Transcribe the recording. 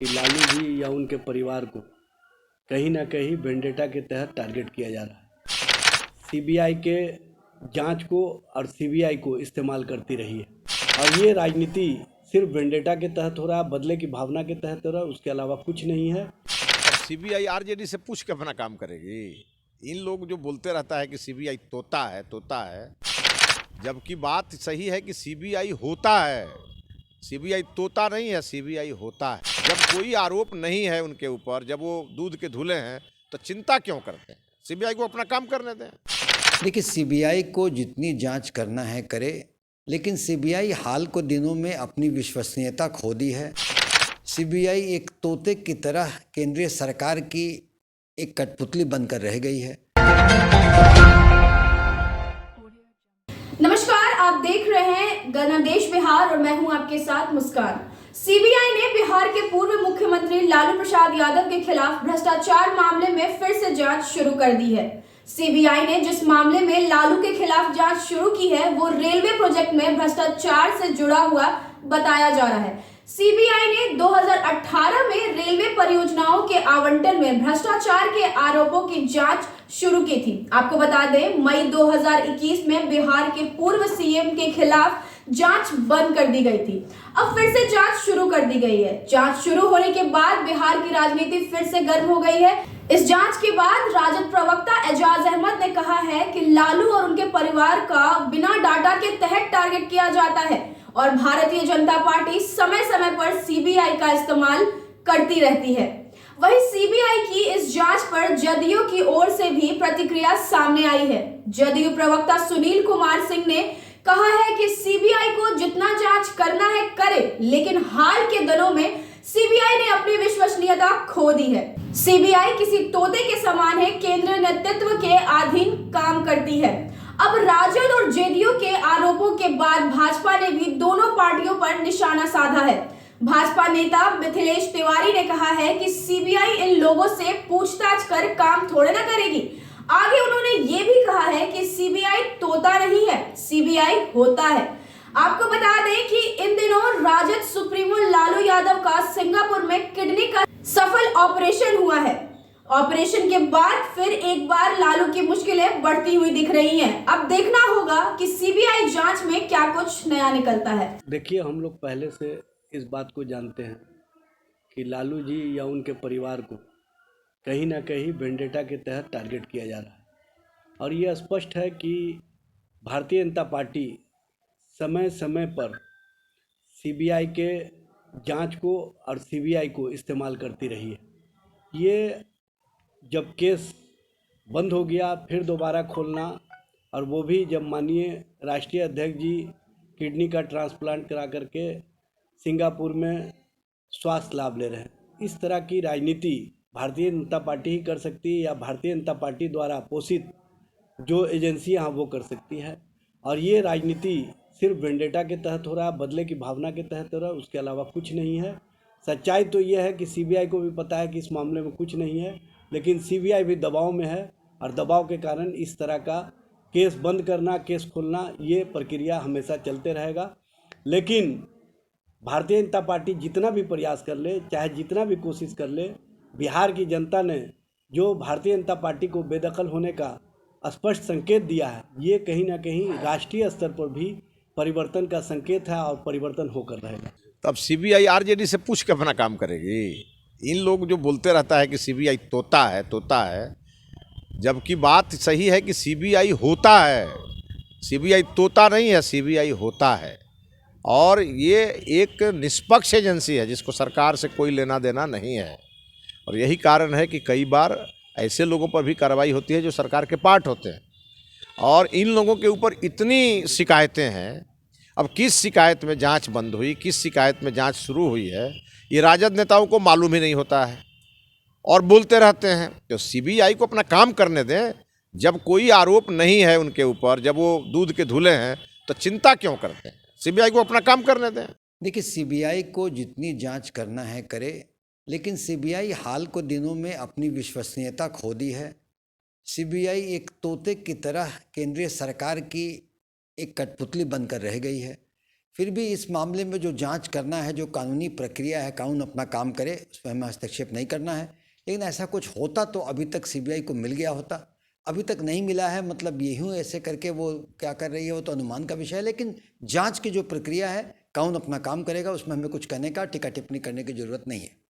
कि लालू जी या उनके परिवार को कहीं ना कहीं वेंडेटा के तहत टारगेट किया जा रहा है। सीबीआई के जांच को और सीबीआई को इस्तेमाल करती रही है और ये राजनीति सिर्फ वेंडेटा के तहत हो रहा है, बदले की भावना के तहत हो रहा है, उसके अलावा कुछ नहीं है। अब सीबीआई आरजेडी से पूछ के अपना काम करेगी। इन लोग जो बोलते रहता है कि सीबीआई तोता है, जबकि बात सही है कि सीबीआई होता है। सीबीआई तोता नहीं है, सीबीआई होता है। जब कोई आरोप नहीं है उनके ऊपर, जब वो दूध के धुले हैं, तो चिंता क्यों करते हैं? सीबीआई को अपना काम करने दें। देखिए, सीबीआई को जितनी जांच करना है करे, लेकिन सीबीआई हाल के दिनों में अपनी विश्वसनीयता खो दी है। सीबीआई एक तोते की तरह केंद्रीय सरकार की एक कठपुतली बनकर रह गई है। नमस्कार, आप देख रहे हैं गणदेश बिहार और मैं हूं आपके साथ मुस्कान। सीबीआई ने बिहार के पूर्व मुख्यमंत्री लालू प्रसाद यादव के खिलाफ भ्रष्टाचार मामले में फिर से जांच शुरू कर दी है। सीबीआई ने जिस मामले में लालू के खिलाफ जांच शुरू की है वो रेलवे प्रोजेक्ट में भ्रष्टाचार से जुड़ा हुआ बताया जा रहा है। सीबीआई ने 2018 में रेलवे परियोजनाओं के आवंटन में भ्रष्टाचार के आरोपों की जांच शुरू की थी। आपको बता दें, मई 2021 में बिहार के पूर्व सीएम के खिलाफ जांच बंद कर दी गई थी। अब फिर से जांच शुरू कर दी गई है। जांच शुरू होने के बाद बिहार की राजनीति फिर से गर्म हो गई है। इस जांच के बाद राजद प्रवक्ता एजाज अहमद ने कहा है कि लालू और उनके परिवार का बिना डाटा के तहत टारगेट किया जाता है और भारतीय जनता पार्टी समय समय पर सीबीआई का इस्तेमाल करती रहती है। वहीं सीबीआई की इस जांच पर जदयू की ओर से भी प्रतिक्रिया सामने आई है। जदयू प्रवक्ता सुनील कुमार सिंह ने कहा है कि सीबीआई को जितना जांच करना है करे, लेकिन हाल के दिनों में सीबीआई ने अपनी विश्वसनीयता खो दी है। सीबीआई किसी तोते के समान है, केंद्रीय नेतृत्व के अधीन काम करती है। अब राजद और जेडीयू के आरोपों के बाद भाजपा ने भी दोनों पार्टियों पर निशाना साधा है। भाजपा नेता मिथिलेश तिवारी ने कहा है कि सीबीआई इन लोगों से पूछताछ कर काम थोड़े ना करेगी। आगे उन्होंने ये भी कहा है कि सीबीआई तोता नहीं है, सीबीआई होता है। आपको बता दें कि इन दिनों राजद सुप्रीमो लालू यादव का सिंगापुर में किडनी का सफल ऑपरेशन हुआ है। ऑपरेशन के बाद फिर एक बार लालू की मुश्किलें बढ़ती हुई दिख रही हैं। अब देखना होगा कि सीबीआई जांच में क्या कुछ नया निकलता है। देखिए, हम लोग पहले से इस बात को जानते हैं कि लालू जी या उनके परिवार को कहीं ना कहीं वेंडेटा के तहत टारगेट किया जा रहा है और ये स्पष्ट है कि भारतीय जनता पार्टी समय समय पर सीबीआई के जांच को और सीबीआई को इस्तेमाल करती रही है। ये जब केस बंद हो गया फिर दोबारा खोलना, और वो भी जब माननीय राष्ट्रीय अध्यक्ष जी किडनी का ट्रांसप्लांट करा करके सिंगापुर में स्वास्थ्य लाभ ले रहे हैं। इस तरह की राजनीति भारतीय जनता पार्टी ही कर सकती है या भारतीय जनता पार्टी द्वारा पोषित जो एजेंसियां हैं वो कर सकती है। और ये राजनीति सिर्फ वेंडेटा के तहत हो रहा है, बदले की भावना के तहत हो रहा है, उसके अलावा कुछ नहीं है। सच्चाई तो ये है कि सीबीआई को भी पता है कि इस मामले में कुछ नहीं है, लेकिन सीबीआई भी दबाव में है और दबाव के कारण इस तरह का केस बंद करना, केस खोलना, ये प्रक्रिया हमेशा चलते रहेगा। लेकिन भारतीय जनता पार्टी जितना भी प्रयास कर ले, चाहे जितना भी कोशिश कर ले, बिहार की जनता ने जो भारतीय जनता पार्टी को बेदखल होने का स्पष्ट संकेत दिया है, ये कहीं ना कहीं राष्ट्रीय स्तर पर भी परिवर्तन का संकेत है और परिवर्तन होकर रहेगा। तब सीबीआई आरजेडी से पूछ के अपना काम करेगी। इन लोग जो बोलते रहता है कि सीबीआई तोता है, जबकि बात सही है कि सीबीआई होता है। सीबीआई तोता नहीं है, सीबीआई होता है। और ये एक निष्पक्ष एजेंसी है जिसको सरकार से कोई लेना देना नहीं है। और यही कारण है कि कई बार ऐसे लोगों पर भी कार्रवाई होती है जो सरकार के पार्ट होते हैं। और इन लोगों के ऊपर इतनी शिकायतें हैं, अब किस शिकायत में जांच बंद हुई, किस शिकायत में जांच शुरू हुई है, ये राजद नेताओं को मालूम ही नहीं होता है और बोलते रहते हैं। तो सीबीआई को अपना काम करने दें। जब कोई आरोप नहीं है उनके ऊपर, जब वो दूध के धुले हैं, तो चिंता क्यों करते हैं? सीबीआई को अपना काम करने दें। देखिए, सीबीआई को जितनी जांच करना है करे, लेकिन सीबीआई हाल के दिनों में अपनी विश्वसनीयता खो दी है। सीबीआई एक तोते की तरह केंद्रीय सरकार की एक कठपुतली बनकर रह गई है। फिर भी इस मामले में जो जांच करना है, जो कानूनी प्रक्रिया है, कानून अपना काम करे, उस पर हमें हस्तक्षेप नहीं करना है। लेकिन ऐसा कुछ होता तो अभी तक सीबीआई को मिल गया होता। अभी तक नहीं मिला है, मतलब ये यूँ ऐसे करके वो क्या कर रही है वो तो अनुमान का विषय है। लेकिन जांच की जो प्रक्रिया है, कानून अपना काम करेगा, उसमें हमें कुछ कहने का, टीका टिप्पणी करने की ज़रूरत नहीं है।